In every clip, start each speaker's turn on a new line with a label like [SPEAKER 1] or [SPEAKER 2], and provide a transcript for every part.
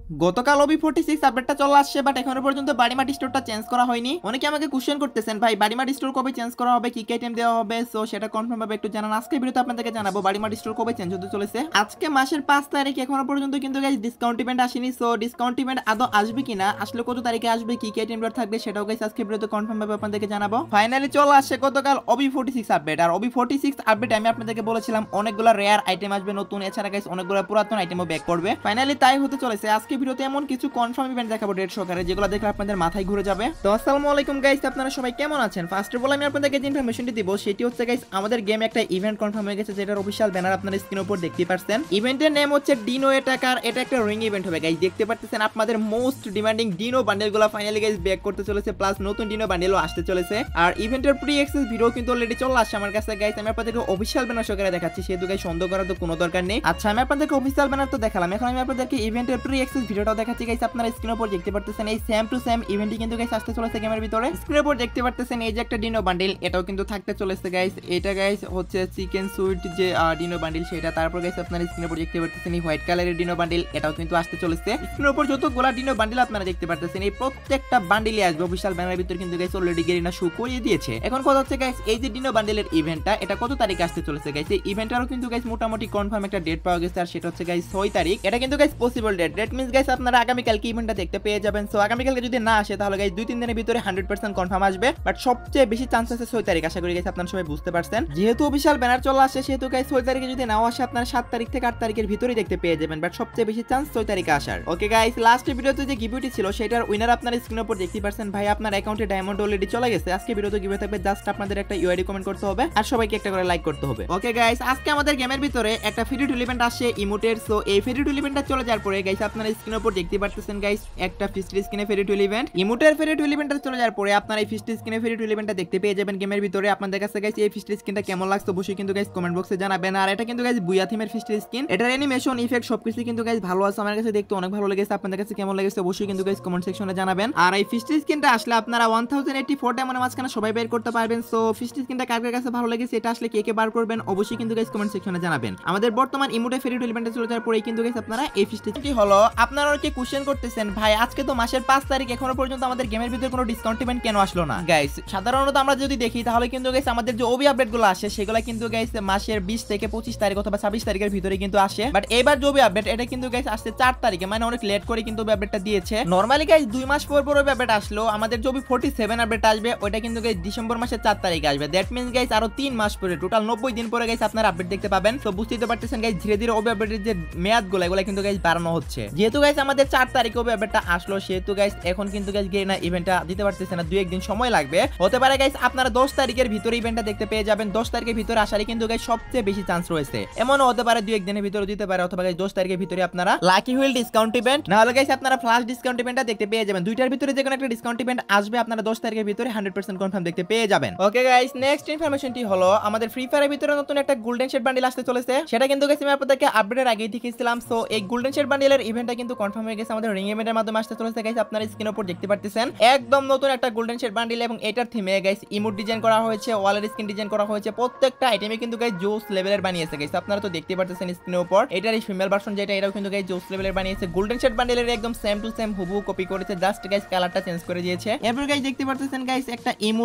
[SPEAKER 1] গতকাল OB46 আপডেটটা চলে আসছে, বাট এখনো পর্যন্ত বাড়িমাটি স্টোরটা চেঞ্জ করা হয়নি। অনেকে আমাকে কোশ্চেন করতেছেন ভাই বাড়িমাটি স্টোর কবে চেঞ্জ করা হবে, কি কি আইটেম দেওয়া হবে, সো সেটা কনফার্ম ভাবে একটু জানান। আজকে ভিডিওতে আপনাদেরকে জানাবো বাড়িমাটি স্টোর কবে চেঞ্জ হতে চলেছে। আজকে মাসের 5 তারিখ, এখনো পর্যন্ত কিন্তু গাইস ডিসকাউন্ট ইভেন্ট আসেনি। সো ডিসকাউন্ট ইভেন্ট আদৌ আসবে কিনা, আসলে কত তারিখে আসবে, কি কি আইটেম থাকবে সেটাও গাইস আজকে ভিডিওতে কনফার্ম ভাবে আপনাদেরকে জানাবো। ফাইনালি চলে আসছে গতকাল OB46 আপডেট। আর OB46 আপডেট আমি আপনাদেরকে বলেছিলাম অনেকগুলো রেয়ার আইটেম আসবে নতুন, এছাড়া গাইস অনেকগুলো পুরাতন আইটেমও ব্যাক করবে। ফাইনালি তাই হতে চলেছে। আজকে ভিডিওতে এমন কিছু কনফার্ম ইভেন্ট দেখাবো ডেট সহকারে, যেগুলো দেখলে আপনাদের মাথায় ঘুরে যাবে। তো আসসালামু আলাইকুম গাইস, আপনারা সবাই কেমন আছেন? ফার্স্ট অফ অল আমি আপনাদেরকে যে ইনফরমেশনটি দিব সেটি হচ্ছে গাইস আমাদের গেমে একটা ইভেন্ট কনফার্ম হয়ে গেছে, যেটার অফিশিয়াল ব্যানার আপনারা স্ক্রিনের উপর দেখতে পাচ্ছেন। ইভেন্টের নেম হচ্ছে ডিনো অ্যাটাকার। এটা একটা রিং ইভেন্ট হবে গাইস, দেখতে পাচ্ছেন আপনাদের মোস্ট ডিমান্ডিং ডিনো বান্ডেলগুলো ফাইনালি গাইস ব্যাক করতে চলেছে, প্লাস নতুন ডিনো বান্ডেলও আসতে চলেছে। আর ইভেন্টের প্রি অ্যাক্সেস ভিডিও কিন্তু অলরেডি চলে আসছে আমার কাছে গাইস, আমি আপনাদেরকে অফিশিয়াল ব্যানার সহকারে দেখাচ্ছি, সেহেতু গাইস সন্দেহ করার তো কোনো দরকার নেই। আচ্ছা, আমি আপনাদেরকে অফিশিয়াল ব্যানার তো দেখালাম, এখন আমি আপনাদেরকে ইভেন্টের প্রি অ্যাক্সেস ভিডিওটাও দেখাচ্ছি গাইস। আপনারা স্ক্রিনের উপর দেখতে পারতেছেন এই সেম টু সেম ইভেন্টই কিন্তু গাইস আসতে চলেছে গেমের ভিতরে। স্ক্রিনের উপর দেখতে পারতেছেন এই যে একটা ডিনো বান্ডেল, এটাও কিন্তু থাকতে চলেছে গাইস। এটা গাইস হচ্ছে চিকেন সুইট যে ডিনো বান্ডেল সেটা। তারপর গাইস আপনারা স্ক্রিনের উপর দেখতে পারতেছেন এই হোয়াইট কালারের ডিনো বান্ডেল, এটাও কিন্তু আসতে চলেছে। স্ক্রিনের উপর যতগুলা ডিনো বান্ডেল আপনারা দেখতে পারতেছেন এই প্রত্যেকটা বান্ডেলই আসবে অফিশিয়াল ব্যানারের ভিতর কিন্তু গাইস অলরেডি গেরিনা শো করিয়ে দিয়েছে। এখন কথা হচ্ছে গাইস এই যে ডিনো বান্ডেলের ইভেন্টটা এটা কত তারিখে আসতে চলেছে গাইস। এই ইভেন্টটারও কিন্তু গাইস মোটামুটি কনফার্ম একটা ডেট পাওয়া গেছে, আর সেটা হচ্ছে গাইস 6 তারিখ। এটা কিন্তু guys possible date, that means guys আপনারা আগামী কালকে ইভেন্টটা দেখতে পেয়ে যাবেন। সো আগামী কালকে যদি না আসে তাহলে গাইস 2-3 দিনের ভিতরে 100% কনফার্ম আসবে, বাট সবচেয়ে বেশি চান্স আছে 6 তারিখ। আশা করি গাইস আপনারা সবাই বুঝতে পারছেন, যেহেতু অফিশিয়াল ব্যানার চলে আসে সেহেতু গাইস 6 তারিখে যদি নাও আসে আপনারা 7 তারিখ থেকে 8 তারিখের ভিতরেই দেখতে পেয়ে যাবেন, বাট সবচেয়ে বেশি চান্স 6 তারিখে আসার। ওকে গাইস, লাস্ট ভিডিওতে যে গিভওয়েটি ছিল সেটার উইনার আপনারা স্ক্রিনের উপর দেখতে পাচ্ছেন। ভাই আপনার অ্যাকাউন্টে ডায়মন্ড অলরেডি চলে গেছে। আজকে ভিডিওতে গিভওয়ে থাকবে, জাস্ট আপনাদের একটা ইউআইডি কমেন্ট করতে হবে আর সবাইকে একটা করে লাইক করতে হবে। ওকে গাইস, আজকে আমাদের গেমের ভিতরে একটা ফ্রি টুল ইভেন্ট আসছে ইমোটের। সো এই ফ্রি টুল ইভেন্টটা চলে যাওয়ার পরে গাইস আপনারা স্ক্রিনের উপর দেখতে পাচ্ছেন গাইস একটা ফিস্ট স্ক্রিনে ফ্রি টুল ইভেন্ট। ইমোটের ফ্রি টুল ইভেন্টটা চলে যাওয়ার পরে আপনারা এই ফিস্ট স্ক্রিনে ফ্রি টুল ইভেন্টটা দেখতে পেয়ে যাবেন গেমের ভিতরে। আপনাদের কাছে গাইস এই ফিস্ট স্ক্রিনটা কেমন লাগছে অবশ্যই কিন্তু গাইস কমেন্ট বক্সে জানাবেন। আর এটা কিন্তু গাইস বুয়া থিমের ফিস্ট স্ক্রিন, এটার অ্যানিমেশন ইফেক্ট সবকিছু কিন্তু গাইস ভালো আছে, আমার কাছে দেখতে অনেক ভালো লেগেছে। আপনাদের কাছে কেমন লেগেছে অবশ্যই কিন্তু গাইস কমেন্ট সেকশনে জানাবেন। আর এই ফিস্ট স্ক্রিনটা আসলে আপনারা 1084 ডায়মন্ডের মাঝখানে সবাই বের করতে পারবেন। সো ফিস্ট স্ক্রিনটা কার কার কাছে ভালো লেগেছে, এটা আসলে কে কে বার করবেন অবশ্যই কিন্তু গাইস কমেন্ট সেকশনে জানাবেন। আমাদের বর্তমান ইমোটে ফ্রি টুল ইভেন্টে চলে যাওয়ার পরেই কিন্তু গাইস আপনারা এই ফিস্ট স্ক্রিনটি হলো। আপনারা কি কোশ্চেন করতেছেন ভাই আজকে তো মাসের 5 তারিখ, এখনো পর্যন্ত আমাদের গেমের ভিতরে কোনো ডিসকাউন্ট ইভেন্ট কেন আসলো না? গাইস সাধারণত আমরা যদি দেখি তাহলে কিন্তু গাইস আমাদের যে ওবি আপডেটগুলো আসে সেগুলো কিন্তু গাইস মাসের 20 থেকে 25 তারিখ অথবা 26 তারিখের ভিতরে কিন্তু আসে, বাট এবার যে ওবি আপডেট এটা কিন্তু গাইস আসছে 4 তারিখে, মানে অনেক লেট করে কিন্তু ওবি আপডেটটা দিয়েছে। নরমালি গাইস 2 মাস পর পর ওবি আপডেট আসলো, আমাদের যে ওবি 47 আপডেট আসবে ওটা কিন্তু গাইস ডিসেম্বর মাসের 4 তারিখে আসবে। দ্যাট মিন্স গাইস আরো 3 মাস পরে টোটাল 90 দিন পরে গাইস আপনারা আপডেট দেখতে পাবেন। তো বুঝতেই পারতেছেন গাইস ধীরে ধীরে ওবি আপডেটের যে মেয়াদগুলো এগুলো কিন্তু গাইস বাড়ানো হচ্ছে। যেহেতু গাইস আমাদের 4 তারিখে ওবি আপডেটটা আসলো সেহেতু গাইস এখন কিন্তু গাইস গেরিনা ইভেন্টটা দিতে পারতেছে না, 2-1 দিন সময় লাগবে। হতে পারে গাইস আপনারা 10 তারিখের ভিতরে ইভেন্টটা দেখতে পেয়ে যাবেন। 10 তারিখের ভিতরে আসারই কিন্তু গাইস সবচেয়ে বেশি চান্স রয়েছে। এমনও হতে পারে 2-1 দিনের ভিতরে দিতে পারে, অথবা গাইস 10 তারিখের ভিতরে আপনারা লাকি হুইল ডিসকাউন্ট ইভেন্ট না হলে গাইস আপনারা ফ্ল্যাশ ডিসকাউন্ট ইভেন্টটা দেখতে পেয়ে যাবেন। দুইটার ভিতরে যে কোনো একটা ডিসকাউন্ট ইভেন্ট আসবে, আপনারা 10 তারিখের ভিতরে 100% কনফার্ম দেখতে পেয়ে যাবেন। ওকে গাইস, নেক্সট ইনফরমেশনটি হলো আমাদের ফ্রি ফায়ারের ভিতরে নতুন একটা গোল্ডেন শেড বান্ডেল আসতে চলেছে। সেটা কিন্তু গাইস আমি আপনাদেরকে আপডেটের আগেই দেখিয়েছিলাম। সো এই গোল্ডেন শেড বান্ডেলের ইভেন্টটা কিন্তু কনফার্ম হয়ে গেছে, আমাদের রিং ইভেন্টের মাধ্যমে আসতে চলেছে গাইস। আপনারা স্ক্রিনের উপর দেখতে পারতেছেন একদম নতুন একটা গোল্ডেন শেড বান্ডেল, এবং এটার থিমে গাইস ইমোট ডিজাইন করা হয়েছে, ওয়ালের স্কিন ডিজাইন করা হয়েছে, প্রত্যেকটা আইটেমে কিন্তু গাইস জোস লেভেলের বানিয়েছে গাইস। আপনারা তো দেখতে পারতেছেন স্ক্রিনের উপর এটার এই ফিমেল ভার্সন যেটা এটাও কিন্তু গাইস জোস লেভেলের বানিয়েছে। গোল্ডেন শেড বান্ডেলের একদম সেম টু সেম হুবহু কপি করেছে, জাস্ট গাইস কালারটা চেঞ্জ করে দিয়েছে। এরপর গাইস দেখতে পারতেছেন গাইস একটা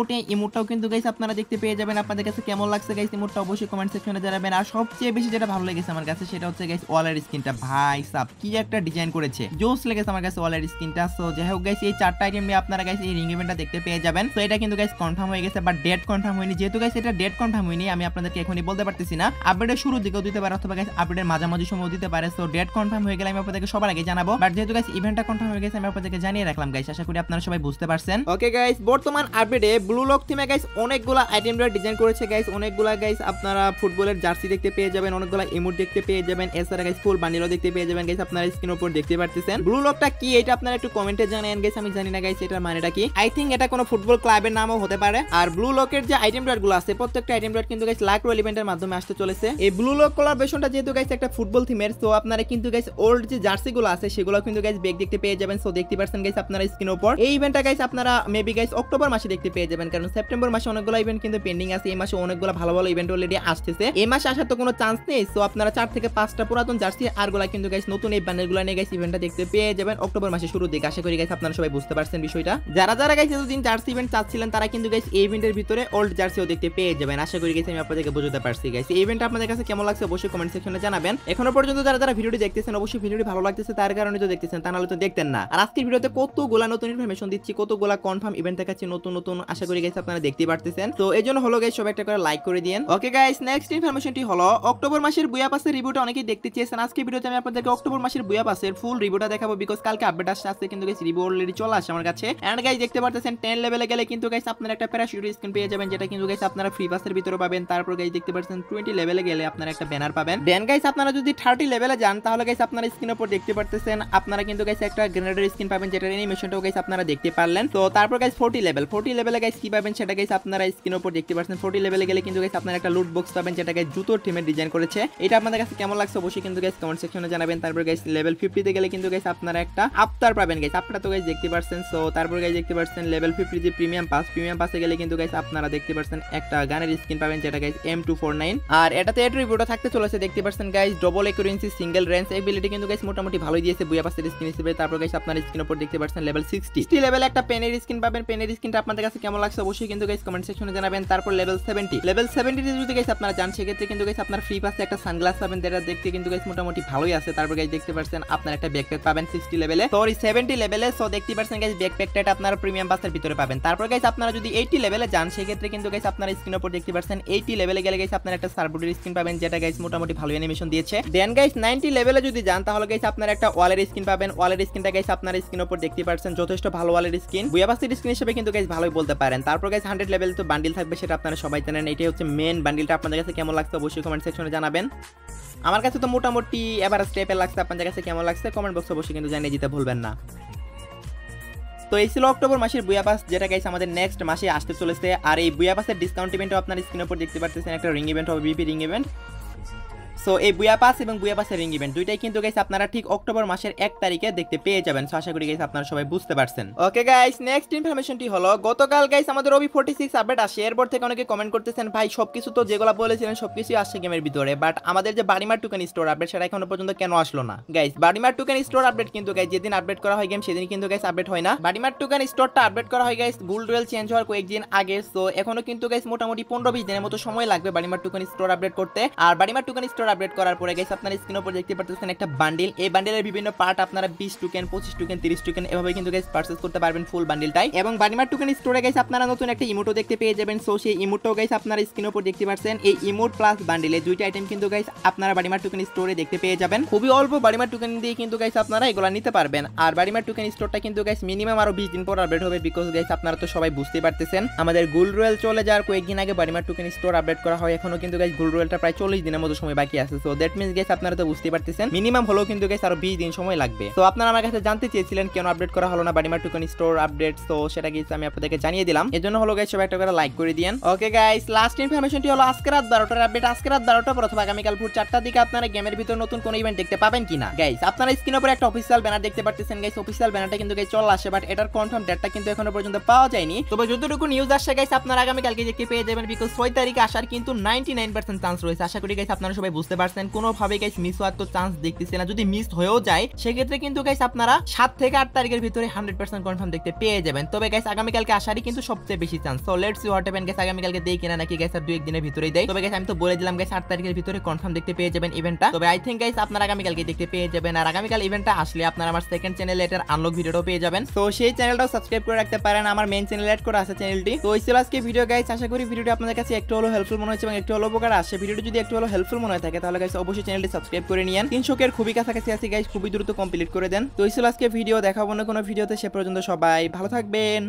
[SPEAKER 1] ইমোটটাও কিন্তু গাইস আপনারা দেখতে পেয়ে যাবেন। আপনাদের কাছে কেমন লাগছে গাইস ইমোটটা অবশ্যই কমেন্ট সেকশনে জানাবেন। আর সবচেয়ে বেশি যেটা ভালো লেগেছে আমার কাছে সেটা হচ্ছে গাইস ওয়ালের স্কিনটা, ভাই সাব কি একটা ডিজাইন করেছে, জোস লেগেছে আমার কাছে ওয়ালের স্কিনটা। সো যাই হোক গাইস এই 4টা আইটেম নিয়ে আপনারা গাইস এই রিং ইভেন্টটা দেখতে পেয়ে যাবেন। সো এটা কিন্তু গাইস কনফার্ম হয়ে গেছে, বাট ডেট কনফার্ম হয়নি। যেহেতু গাইস এটা ডেট কনফার্ম হয়নি আমি আপনাদেরকে এখনই বলতে পারতেছি না, আপডেটের শুরুর দিকেও দিতে পারে অথবা গাইস আপডেটের মাঝামাঝি সময় দিতে পারে। সো ডেট কনফার্ম হয়ে গেলে আমি আপনাদেরকে সবার আগে জানাবো, বাট যেহেতু গাইস ইভেন্টটা কনফার্ম হয়ে গেছে আমি আপনাদেরকে জানিয়ে রাখলাম গাইস। আশা করি আপনারা সবাই বুঝতে পারছেন। ওকে গাইস, বর্তমান আপডেটে ব্লু লক থিমে গাইস অনেকগুলা আইটেম ডিজাইন করেছে গাইস, অনেকগুলা গাইস আপনারা ফুটবলের জার্সি দেখতে পেয়ে যাবেন, অনেকগুলা ইমোট দেখতে পেয়ে যাবেন, এছাড়া গাইস ফুল বান্ডিলও দেখতে পেয়ে যাবেন গাইস। আপনারা স্ক্রিনের উপর দেখতে পারতেছেন ব্লু লকটা কি এটা আপনারা একটু কমেন্টে জানান গাইস, আমি জানি না গাইস এটার মানেটা কি। আই থিংক এটা কোনো ফুটবল ক্লাবের নামও হতে পারে। আর ব্লু লকের যে আইটেম গুলো আছে প্রত্যেকটা আইটেম কিন্তু গাইস লাক রোল ইভেন্টের মাধ্যমে আসতে চলেছে। এই ব্লু লক কোলাবরেশনটা যেহেতু গাইস একটা ফুটবল থিমের, সো আপনারা কিন্তু গাইস ওল্ড যে জার্সি গুলো আছে সেগুলো কিন্তু গাইস ব্যাক দেখতে পেয়ে যাবেন। সো দেখতে পাচ্ছেন গাইস আপনারা স্ক্রিনের উপর এই ইভেন্টটা গাইস আপনারা মেবি গাইস অক্টোবর মাসে দেখতে পেয়ে যাবেন, কারণ সেপ্টেম্বর মাসে অনেকগুলো ইভেন্ট কিন্তু পেন্ডিং আছে, এই মাসে অনেকগুলো ভালো ভালো ইভেন্ট অলরেডি আসতেছে। এই মাসে আসার তো কোনো চান্স নেই। সো আপনারা 4 থেকে 5টা পুরাতন জার্সি আর গুলা কিন্তু গাইস নতুন এই বান্ডেলগুলো নিয়ে গাইস ইভেন্টটা দেখতে পেয়ে যাবেন অক্টোবর মাসের শুরুর দিকে। আশা করি গাইস আপনারা সবাই বুঝতে পারছেন বিষয়টা। যারা যারা গাইস এতদিন জার্সি ইভেন্ট চাচ্ছিলেন তারা কিন্তু গাইস এই ইভেন্টের ভিতরে ওল্ড জার্সিও দেখতে পেয়ে যাবেন। আশা করি গাইস আমি আপনাদেরকে বোঝাতে পারছি গাইস। এই ইভেন্ট আপনাদের কাছে কেমন লাগছে অবশ্যই কমেন্ট সেকশনে জানাবেন। এখনো পর্যন্ত যারা যারা ভিডিওটি দেখতেছেন অবশ্যই ভিডিওটি ভালো লাগতেছে তার কারণে তো দেখতেছেন, তা নাহলে তো দেখতেন না। আর আজকের ভিডিওতে কতগুলা নতুন ইনফরমেশন দিচ্ছি, কতগুলা কনফার্ম ইভেন্ট দেখাচ্ছি নতুন নতুন। আশা করি গাইস আপনারা দেখতে পারতেছেন। তো এই জন্য হলো গাইস সবাই একটা করে লাইক করে দিয়েন। ওকে গাইস, নেক্সট ইনফরমেশনটি হলো অক্টোবর মাসের বুয়া পাসের রিভিউটা অনেকেই দেখতে চেয়েছেন। আজকে ভিডিওতে আমি আপনাদেরকে অক্টোবর মাসের বুয়া পাসের ফুল রিভিউটা দেখাবো, বিকজ কালকে আপডেট আসছে কিন্তু গাইস রিভিউ অলরেডি চলে আসে আমার কাছে। এন্ড গাইস দেখতে পারতেছেন 10 লেভেলে গেলে কিন্তু গাইস আপনারা একটা প্যারাশুট স্কিন পেয়ে যাবেন, যেটা কিন্তু গাইস আপনারা ফ্রি পাসের ভিতরে পাবেন। তারপর গাইস দেখতে পাচ্ছেন 20 লেভেলে গেলে আপনারা একটা ব্যানার পাবেন। দেন গাইস আপনারা যদি 30 লেভেলে যান তাহলে গাইস আপনারা স্ক্রিনের উপর দেখতে পারতেছেন আপনারা কিন্তু গাইস একটা গ্রেনেডের স্কিন পাবেন, যেটার অ্যানিমেশনটাও গাইস আপনারা দেখতে পারলেন। তো তারপর গাইস 40 লেভেলে গাইস কি পাবেন সেটা গাইস আপনারা স্ক্রিনের উপর দেখতে পাচ্ছেন। 40 লেভেলে গেলে কিন্তু গাইস আপনারা একটা লুট বক্স পাবেন, যেটা গাইস জুতোর টিমের ডিজাইন করেছে। এটা আপনাদের কাছে কেমন লাগছে অবশ্যই কিন্তু গাইস কমেন্ট সেকশনে জানাবেন। তারপর গাইস লেভেল 50 তে গেলে কিন্তু গাইস আপনারা একটা আফতার পাবেন গাইস, আপনারা তো গাইস দেখতে পাচ্ছেন। সো তারপর গাইস দেখতে পাচ্ছেন লেভেল 50 যে প্রিমিয়াম পাসে গেলে কিন্তু গাইস আপনারা দেখতে পাচ্ছেন একটা গানের স্কিন পাবেন, যেটা গাইস M249। আর এটাতে এট্রিবিউটও থাকতে চলেছে, দেখতে পাচ্ছেন guys double একুরেন্সি single range ability কিন্তু গাইস মোটামুটি ভালোই দিয়েছে বুয়া পাসের স্কিন হিসেবে। তারপর গাইস আপনারা স্ক্রিন উপর দেখতে পাচ্ছেন লেভেল 60 লেভেলে একটা পেনের স্কিন পাবেন। পেনের স্কিনটা আপনাদের কাছে কেমন লাগছে অবশ্যই কিন্তু গাইস কমেন্ট সেকশনে জানাবেন। তারপর লেভেল 70 তে যদি গাইস আপনারা যান সেক্ষেত্রে কিন্তু গাইস আপনারা ফ্রি পাসে একটা সানগ্লাস পাবেন, যেটা দেখতে কিন্তু গাইস মোটামুটি ভালোই আছে। তারপর গাইস দেখতে পাচ্ছেন আপনারা একটা ব্যাকপ্যাক পাবেন 60 লেভেলে, সরি 70 লেভেলে। সো দেখতে পাচ্ছেন গাইস ব্যাকপ্যাকটা আপনারা প্রিমিয়াম পাসের ভিতরে পাবেন। তারপর গাইস আপনারা যদি 80 লেভেলে যান সেক্ষেত্রে কিন্তু গাইস আপনারা স্ক্রিন উপর দেখতে পাচ্ছেন 80 লেভেলে গেলে গাইস আপনারা একটা সার্বুটের স্কিন পাবেন, যেটা গাইস মোটামুটি ভালো অ্যানিমেশন দিয়েছে। দেন গাইস 90 লেভেলে যদি যান তাহলে গাইস আপনারা একটা ওয়ালের স্কিন পাবেন। ওয়ালের স্কিনটা গাইস আপনারা স্ক্রিন উপর দেখতে পাচ্ছেন যথেষ্ট ভালো ওয়ালের স্কিন, বুয়া পাসের স্কিন হিসেবে কিন্তু গাইস ভালোই বলতে পারেন। তারপর গাইস 100 লেভেল তো বান্ডিল থাকবে, সেটা আপনারা সবাই জানেন। এটাই হচ্ছে মেন বান্ডিলটা। আপনাদের কাছে কেমন লাগছে অবশ্যই কমেন্ট সেকশনে জানাবেন। আমার কাছে তো মোটামুটি এভারেজ টাইপের লাগছে, আপনাদের কাছে কেমন লাগছে কমেন্ট বক্সে অবশ্যই কিন্তু জানিয়ে দিতে ভুলবেন না। তো এই ছিল অক্টোবর মাসের বুয়া পাস, যেটা গাইস আমাদের নেক্সট মাসে আসতে চলেছে। আর এই বুয়া পাসের ডিসকাউন্ট ইভেন্টও আপনার স্ক্রিনের উপর দেখতে পাচ্ছেন, একটা রিং ইভেন্ট হবে, বিপি রিং ইভেন্ট। সো এই বুয়া পাস এবং বুয়া পাসের রিং ইভেন্ট দুইটাই কিন্তু গাইস আপনারা ঠিক অক্টোবর মাসের 1 তারিখে দেখতে পেয়ে যাবেন। সো আশা করি গাইস আপনারা সবাই বুঝতে পারছেন। ওকে গাইস, নেক্সট ইনফরমেশনটি হলো গতকাল গাইস আমাদের OB46 আপডেট আসে। এরপর থেকে অনেকে কমেন্ট করতেছেন ভাই সবকিছু তো যেগুলো বলেছিলেন সবকিছুই আসছে গেমের ভিতরে, বাট আমাদের যে বাড়িমার টোকেন স্টোর আপডেট সেটা এখনো পর্যন্ত কেন আসলো না। গাইস বাড়িমার টোকেন স্টোর আপডেট কিন্তু গাইস যেদিন আপডেট করা হয় গেম সেদিন কিন্তু গাইস আপডেট হয় না। বাড়িমার টোকেন স্টোরটা আপডেট করা হয় গাইস গোল্ড রয়েল চেঞ্জ হওয়ার কয়েকদিন আগে। সো এখনো কিন্তু গাইস মোটামুটি 15-20 দিনের মতো সময় লাগবে বাড়িমার টোকেন স্টোর আপডেট করতে। আর বাড়িমার টোকেন স্টোর আপডেট করার পরে গাইস আপনারা স্ক্রিনের উপর দেখতে পাচ্ছেন একটা বান্ডিল। এই বান্ডিলের বিভিন্ন পার্ট আপনারা 20 টোকেন 25 টোকেন 30 টোকেন এভাবে কিন্তু গাইস পারচেজ করতে পারবেন ফুল বান্ডিলটাই। এবং বাড়িমার টোকেন স্টোরে গাইস আপনারা নতুন একটা ইমোটও দেখতে পেয়ে যাবেন। সো সেই ইমোটটাও গাইস আপনারা স্ক্রিনের উপর দেখতে পাচ্ছেন। এই ইমোট প্লাস বান্ডিলে দুইটা আইটেম কিন্তু গাইস আপনারা বাড়িমার টোকেন স্টোরে দেখতে পেয়ে যাবেন। খুবই অল্প বাড়িমার টোকেন দিয়ে কিন্তু গাইস আপনারা এগুলা নিতে পারবেন। আর বাড়িমার টোকেন স্টোরটা কিন্তু গাইস মিনিমাম আরো 20 দিন পর আপডেট হবে, বিকজ গাইস আপনারা তো সবাই বুঝতেই পারতেছেন আমাদের গোল্ড রয়েল চলে যাওয়ার কয়েকদিন আগে বাড়িমার টোকেন স্টোর আপডেট করা হয়। এখনো কিন্তু গাইস গোল্ড রয়েলটা প্রায় 40 দিনের মতো সময় বাকি আছে। সো দ্যাট মিন্স গাইস আপনারা তো বুঝতেই পারতেছেন মিনিমাম হলেও কিন্তু গাইস আরো 20 দিন সময় লাগবে। তো আপনারা আমার কাছে জানতে চেয়েছিলেন কেন আপডেট করা হলো না বাড়িমার টোকেন স্টোর আপডেট, তো সেটা গাইস আমি আপনাদেরকে জানিয়ে দিলাম। এজন্য হলো গাইস সবাই একটা করে লাইক করে দিয়েন। ওকে গাইস, লাস্ট ইনফরমেশনটি হলো আজকে রাত 12টার আপডেট। আজকে রাত 12টা অথবা আগামীকাল ভোর 4টার দিকে আপনারা গেমের ভিতর নতুন কোন ইভেন্ট দেখতে পাবেন কিনা। গাইস আপনারা স্ক্রিনের উপর একটা অফিশিয়াল ব্যানার দেখতে পাচ্ছেন। গাইস অফিশিয়াল ব্যানারটা কিন্তু গাইস চলে আসে, বাট এটার কনফার্ম ডেটটা কিন্তু এখনো পর্যন্ত পাওয়া যায়নি। তবে যতটুকু নিউজ আসছে গাইস আপনারা আগামীকালকে দেখতে পেয়ে যাবেন, বিকজ 6 তারিখে আসার কিন্তু 99% চান্স রয়েছে। আশা করি গাইস আপনারা সবাই বুঝতে পারছেন, কোনোভাবে গাইস মিস হওয়ার তো চান্স দেখতেছি না। যদি মিস হয়েও যায় সেক্ষেত্রে কিন্তু গাইস আপনারা 7 থেকে 8 তারিখের ভিতরে 100% কনফার্ম দেখতে পেয়ে যাবেন। তবে গাইস আগামীকালকে আসারই কিন্তু সবচেয়ে বেশি chance. So let's see what happen guys, আগামীকালকে দেই কিনা নাকি গাইস আর 2-1 দিনের ভিতরেই দেই। তবে গাইস আমি তো বলে দিলাম গাইস 8 তারিখের ভিতরে কনফার্ম দেখতে পেয়ে যাবেন ইভেন্টটা। তবে আই থিংক গাইস আপনারা আগামীকালকে দেখতে পেয়ে যাবেন। আর আগামীকাল ইভেন্টটা আসলে আপনারা আমার সেকেন্ড চ্যানেলে এটার আনলক ভিডিওটাও পেয়ে যাবেন। তো সেই চ্যানেলটাও সাবস্ক্রাইব করে রাখতে পারেন, আমার মেইন চ্যানেলে অ্যাড করা আছে চ্যানেলটি। তো এই ছিল আজকে ভিডিও গাইস। আশা করি ভিডিওটি আপনাদের কাছে একটু হলো হেল্পফুল মনে হয়েছে এবং একটু হলো উপকার আসছে। ভিডিওটি যদি একটু হলো হেল্পফুল মনে হয় থাকে তাহলে গাইস অবশ্যই চ্যানেলটি সাবস্ক্রাইব করে নিয়েন। 300 এর খুবই কাছাকাছি আছে গাইস, খুবই দ্রুত কমপ্লিট করে দেন। তো এই ছিল আজকে ভিডিও, দেখাবো না কোনো ভিডিওতে। সে পর্যন্ত সবাই ভালো থাকবেন।